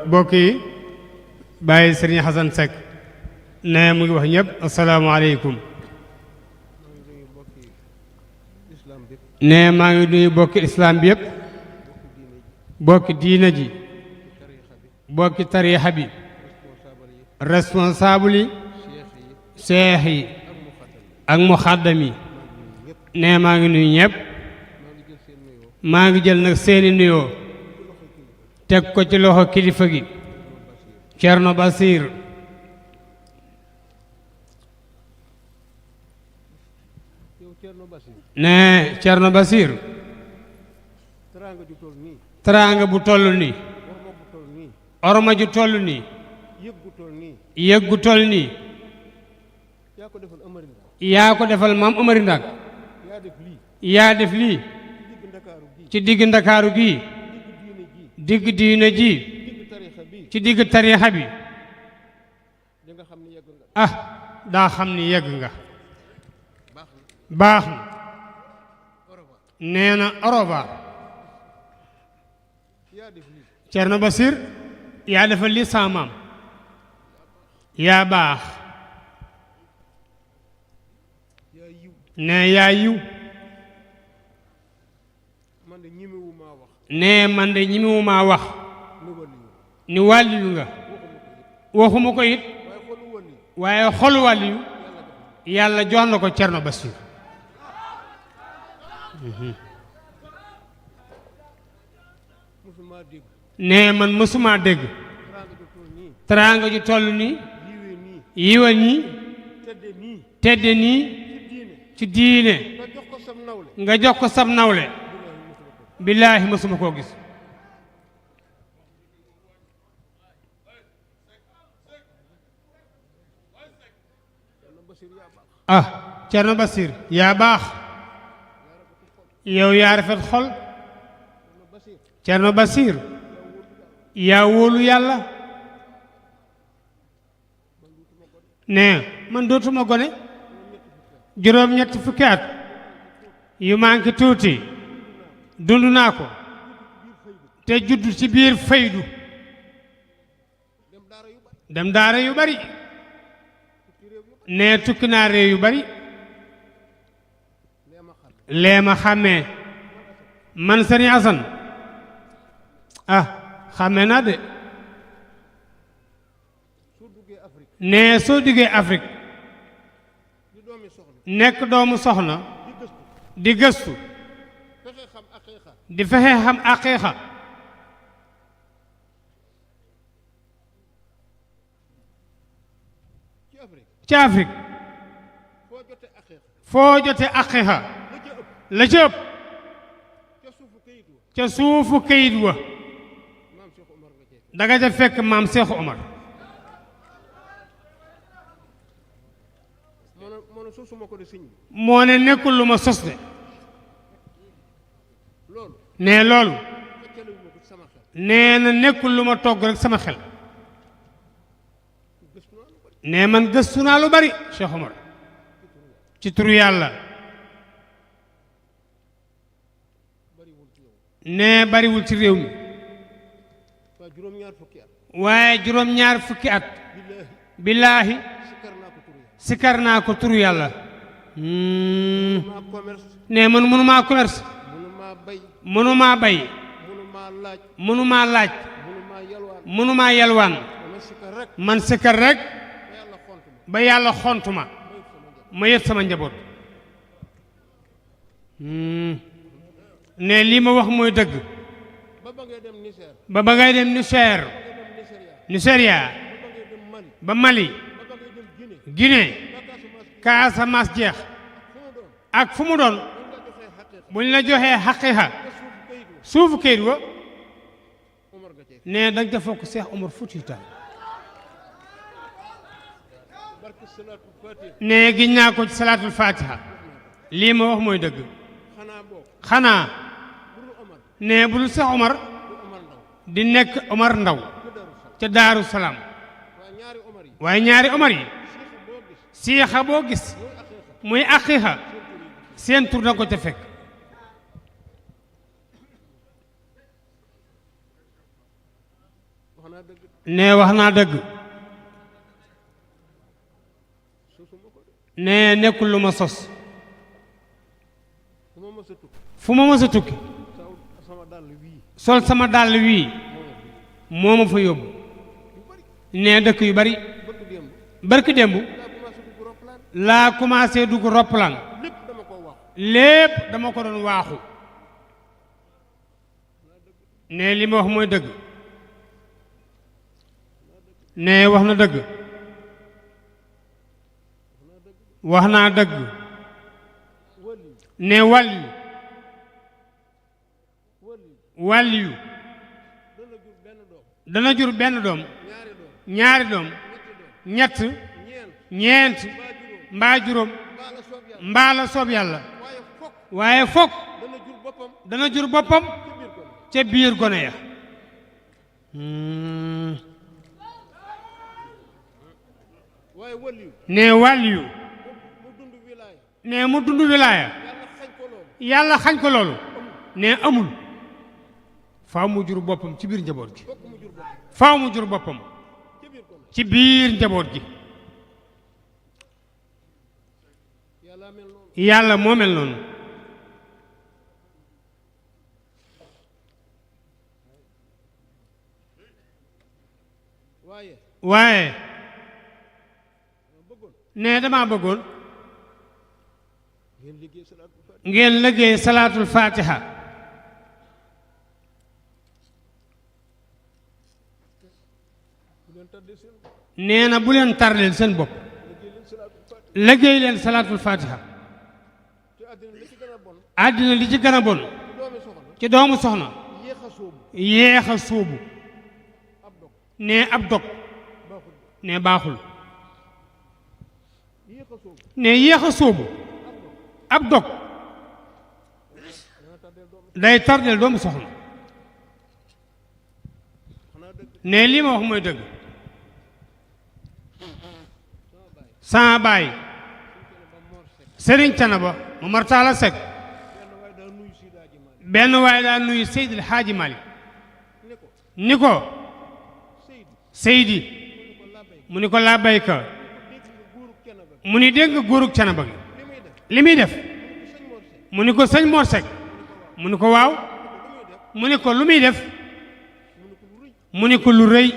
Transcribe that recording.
mbokk yi bàyyi Serigne Hassan Seck ne mu ngi wax ñëpp asalaamaaleykum ne maa ngi nuyu bokki islam bi yëpp bokki diina ji bokki tariixa bi responsable yi seex yi ak muxaddam yi ne maa ngi nuyu ñëpp maa ngi jël nag seeni nuyoo teg ko ci loxo kilifa gi Cerno Basir ne Cerno Basir teraanga bu toll nii orma ju toll nii yëg gu toll nii yaa ko defal maam Amari Ndak yaa def lii ci digg Ndakaaru gii digg diina ji ci digg tariixa bi ah daa xam ni yegg nga baax na nee na oroba Cerno Basir yaa defal lii sa maam yaa baax ne yaa yiw ne man de ñimiwumaa wax ni wàlliyu nga waxuma ko it waaye xolu wàlliyu yàlla jox na ko Cerno Basir ne man mësuma dégg teraanga ju toll nii yiwa nii tedde nii ci diine nga jox ko sab nawle billaahi mësuma koo gis ah Cerno Basir yaa baax yow yaa rafet xol Cerno Basir yaa wóolu yàlla ne man dootuma gone juróom-ñetti fukki at yu manqué tuuti dund naa ko te judd ci biir faydu dem daara yu bari ne tukki naa réew yu bari lee ma xàmmee man Sëriñ Asan ah xàmmee naa de ne soo duggee Afrique nekk doomu soxna di gëstu di fexe xam aqiiqa ci Afrique foo jote aqiiqa la ca ëpp ca suufu kayit wa danga ca fekk maam Seexu Omar moo ne nekkul lu ma sos de ne loolu nee na nekkul lu ma togg rek sama xel ne man gëstu naa lu bari Cheikh Omar ci turu yàlla ne bariwul ci réew mi waaye juróom-ñaar fukki at billaahi sikar naa ko turu yàlla ne man mënumaa commerce mënumaa bay mënumaa laaj mënumaa yalwaan man sikar rek ba yàlla xontuma ma yët sama njaboot ne lii ma wax mooy dëgg ba ba ngay dem Nigeria ba Mali Guinée Casamance jeex ak fu mu doon buñ la joxee xaqiiqa suufu kayit wa ne danga ca fokk Seex Omar Fuutiyu Taal ne giñ naa ko ci salaatul fatiha lii ma wax mooy dëgg xanaa ne bu dul Seex Omar di nekk Omar Ndaw ca Daaru Salaam waaye ñaari Omar yi siixa boo gis muy aqiiqa seen tur na ko ca fekk ne wax naa dëgg ne nekkul lu ma sos fu ma mës a tukki sol sama dàll wii moo ma fa yóbbu ne dëkk yu bari barki démb laa commencé dugg roppalaan lépp dama ko doon waaxu ne li ma wax mooy dëgg ne wax na dëgg wax naa dëgg ne wàlliyu dana jur benn doom ñaari doom ñett ñeent mbaa juróom mbaa la soob yàlla waaye fokk dana jur boppam ca biir gone ya ne wàlliyu ne mu dund wilaaya yàlla xañ ko loolu ne amul faaw mu jur boppam ci biir njaboot gi faaw mu jur boppam ci biir njaboot gi yàlla moo mel noonu waaye ne dama bëggoon ngeen liggéey salaatul fatiha nee na bu leen tardeel seen bopp liggéey leen salaatul fatiha àddina li ci gën a bon ci doomu soxna yéex a sóobu ne ab dog ne baaxul ne yéex a sóobu ab dog day tardeel doomu soxna ne lii ma wax mooy dëgg sama baay Sëriñ Canaba Momar Talla Seck benn waaye daa nuyu Seydil Haaji Malik ni ko Seydi mu ni ko labbayka mu ni dégg nga góorug Canaba gi li muy def mu ni ko sëñ Mor Seck mu ni ko waaw mu ni ko lu muy def mu ni ko lu rëy